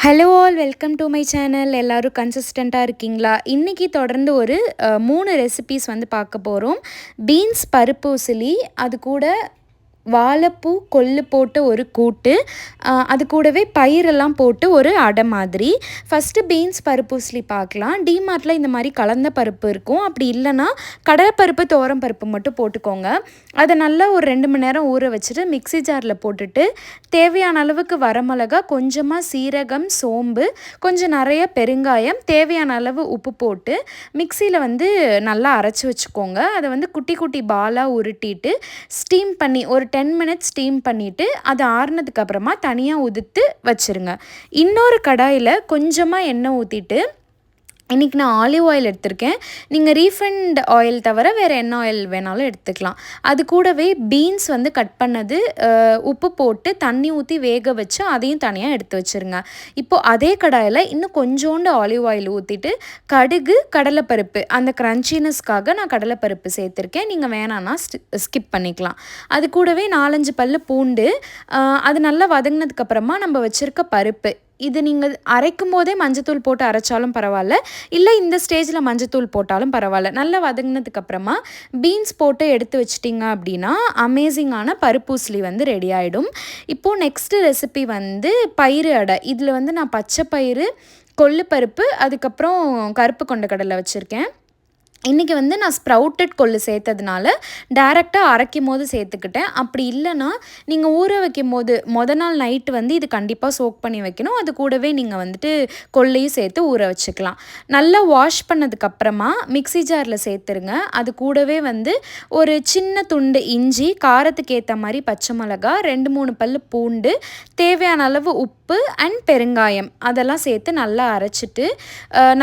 Hello all welcome to my channel. எல்லோரும் கன்சிஸ்டண்ட்டாக இருக்கீங்களா? இன்றைக்கி தொடர்ந்து ஒரு 3 ரெசிபீஸ் வந்து பார்க்க போகிறோம். பீன்ஸ் பருப்பு உசிலி, அது கூட வாழைப்பூ கொள்ளு போட்டு ஒரு கூட்டு, அது கூடவே பயிரெல்லாம் போட்டு ஒரு அடை மாதிரி. ஃபஸ்ட்டு பீன்ஸ் பருப்பு உசிலி பார்க்கலாம். டிமார்ட்டில் இந்த மாதிரி கலந்த பருப்பு இருக்கும். அப்படி இல்லைன்னா கடலைப்பருப்பு துவரம் பருப்பு மட்டும் போட்டுக்கோங்க. அதை நல்லா ஒரு 2 மணி நேரம் ஊற வச்சுட்டு மிக்ஸி ஜாரில் போட்டுட்டு தேவையான அளவுக்கு வரமிளகா, கொஞ்சமாக சீரகம், சோம்பு, கொஞ்சம் நிறைய பெருங்காயம், தேவையான அளவு உப்பு போட்டு மிக்சியில் வந்து நல்லா அரைச்சி வச்சுக்கோங்க. அதை வந்து குட்டி குட்டி பாலாக உருட்டிட்டு ஸ்டீம் பண்ணி ஒரு 10 மினிட்ஸ் ஸ்டீம் பண்ணிவிட்டு அது ஆறுனதுக்கப்புறமா தனியாக உதிர்த்து வச்சுருங்க. இன்னொரு கடாயில் கொஞ்சமாக எண்ணெய் ஊற்றிட்டு, இன்றைக்கி நான் ஆலிவ் ஆயில் எடுத்திருக்கேன். நீங்கள் ரீஃபைண்ட் ஆயில் தவிர வேறு என்ன ஆயில் வேணாலும் எடுத்துக்கலாம். அது கூடவே பீன்ஸ் வந்து கட் பண்ணது, உப்பு போட்டு தண்ணி ஊற்றி வேக வச்சு அதையும் தனியாக எடுத்து வச்சுருங்க. இப்போது அதே கடாயில் இன்னும் கொஞ்சோண்டு ஆலிவ் ஆயில் ஊற்றிட்டு கடுகு, கடலைப்பருப்பு, அந்த க்ரன்ச்சினஸ்க்காக நான் கடலைப்பருப்பு சேர்த்துருக்கேன். நீங்கள் வேணான்னா ஸ்கிப் பண்ணிக்கலாம். அது கூடவே 4-5 பல்லு பூண்டு, அது நல்லா வதங்கினதுக்கப்புறமா நம்ம வச்சுருக்க பருப்பு, இது நீங்கள் அரைக்கும் போதே மஞ்சத்தூள் போட்டு அரைச்சாலும் பரவாயில்ல, இல்லை இந்த ஸ்டேஜில் மஞ்சத்தூள் போட்டாலும் பரவாயில்ல. நல்லா வதங்கினதுக்கப்புறமா பீன்ஸ் போட்டு எடுத்து வச்சிட்டிங்க அப்படின்னா அமேசிங்கான பருப்பு உசிலி வந்து ரெடி ஆகிடும். இப்போது நெக்ஸ்ட்டு ரெசிபி வந்து பயிறு அடை. இதில் வந்து நான் பச்சை பயிறு, கொள்ளு பருப்பு, அதுக்கப்புறம் கருப்பு கொண்ட கடலை வச்சுருக்கேன். இன்றைக்கி வந்து நான் ஸ்ப்ரவுட்டட் கொள்ளு சேர்த்ததுனால டேரெக்டாக அரைக்கும் போது சேர்த்துக்கிட்டேன். அப்படி இல்லைன்னா நீங்கள் ஊற வைக்கும் போது நாள் நைட்டு வந்து இது கண்டிப்பாக சோக் பண்ணி வைக்கணும். அது கூடவே நீங்கள் வந்துட்டு கொள்ளையும் சேர்த்து ஊற வச்சுக்கலாம். நல்லா வாஷ் பண்ணதுக்கப்புறமா மிக்ஸி ஜாரில் சேர்த்துருங்க. அது கூடவே வந்து ஒரு சின்ன துண்டு இஞ்சி, காரத்துக்கு ஏற்ற மாதிரி பச்சை மிளகா, 2-3 பல் பூண்டு, தேவையான அளவு உப்பு அண்ட் பெருங்காயம், அதெல்லாம் சேர்த்து நல்லா அரைச்சிட்டு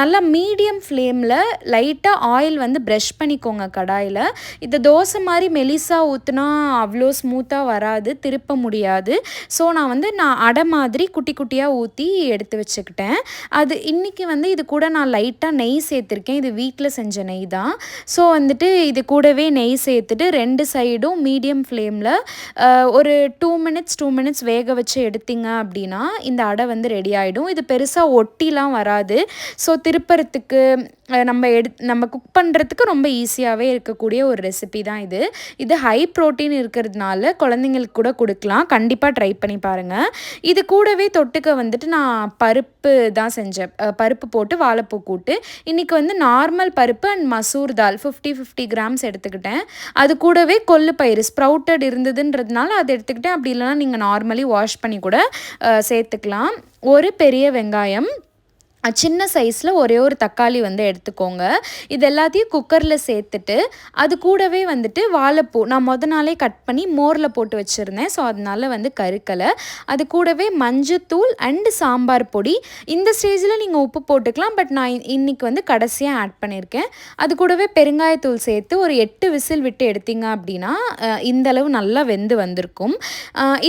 நல்லா மீடியம் ஃப்ளேமில் லைட்டாக ஆயில் வந்து ப்ரஷ் பண்ணிக்கோங்க கடாயில். இது தோசை மாதிரி மெலிசாக ஊற்றுனா அவ்வளோ ஸ்மூத்தாக வராது, திருப்ப முடியாது. ஸோ நான் அடை மாதிரி குட்டி குட்டியாக ஊற்றி எடுத்து வச்சுக்கிட்டேன். அது இன்றைக்கி வந்து இது கூட நான் லைட்டாக நெய் சேர்த்துருக்கேன். இது வீட்டில் செஞ்ச நெய் தான். ஸோ வந்துட்டு இது கூடவே நெய் சேர்த்துட்டு 2 சைடும் மீடியம் ஃப்ளேமில் ஒரு 2 மினிட்ஸ் வேக வச்சு எடுத்திங்க அப்படின்னா இந்த அடை வந்து ரெடி ஆகிடும். இது பெருசாக ஒட்டிலாம் வராது. ஸோ திருப்பறத்துக்கு நம்ம குக் பண்ணுறதுக்கு ரொம்ப ஈஸியாகவே இருக்கக்கூடிய ஒரு ரெசிபி தான் இது. இது ஹை ப்ரோட்டீன் இருக்கிறதுனால குழந்தைங்களுக்கு கூட கொடுக்கலாம். கண்டிப்பாக ட்ரை பண்ணி பாருங்கள். இது கூடவே தொட்டுக்க வந்துட்டு நான் பருப்பு தான் செஞ்சேன். பருப்பு போட்டு வாழைப்பூ கூட்டு. இன்றைக்கி வந்து நார்மல் பருப்பு அண்ட் மசூர் தால் 50 கிராம்ஸ் எடுத்துக்கிட்டேன். அது கூடவே கொள்ளு பயிறு ஸ்ப்ரவுட்டட் இருந்ததுன்றதுனால அது எடுத்துக்கிட்டேன். அப்படி இல்லைனா நீங்கள் நார்மலி வாஷ் பண்ணி கூட சேர்த்துக்கலாம். ஒரு பெரிய வெங்காயம், சின்ன சைஸில் ஒரே ஒரு தக்காளி வந்து எடுத்துக்கோங்க. இது எல்லாத்தையும் குக்கரில் சேர்த்துட்டு அது கூடவே வந்துட்டு வாழைப்பூ நான் நாளே கட் பண்ணி மோரில் போட்டு வச்சுருந்தேன். ஸோ அதனால் வந்து கருக்கலை. அது கூடவே மஞ்சத்தூள் அண்டு சாம்பார் பொடி. இந்த ஸ்டேஜில் நீங்கள் உப்பு போட்டுக்கலாம். பட் நான் இன்றைக்கி வந்து கடைசியாக ஆட் பண்ணியிருக்கேன். அது கூடவே பெருங்காயத்தூள் சேர்த்து ஒரு 8 விசில் விட்டு எடுத்திங்க அப்படின்னா இந்தளவு நல்லா வெந்து வந்திருக்கும்.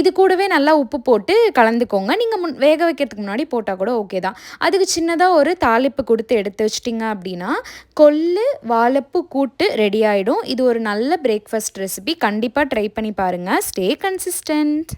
இது கூடவே நல்லா உப்பு போட்டு கலந்துக்கோங்க. நீங்கள் வேக வைக்கிறதுக்கு முன்னாடி போட்டால் கூட ஓகே தான். அதுக்கு சின்னதாக ஒரு தாளிப்பு கொடுத்து எடுத்து வச்சிட்டிங்க அப்படின்னா கொள்ளு வாழைப்பூ கூட்டு ரெடி ஆகிடும். இது ஒரு நல்ல பிரேக்ஃபாஸ்ட் ரெசிபி. கண்டிப்பாக ட்ரை பண்ணி பாருங்கள். Stay consistent.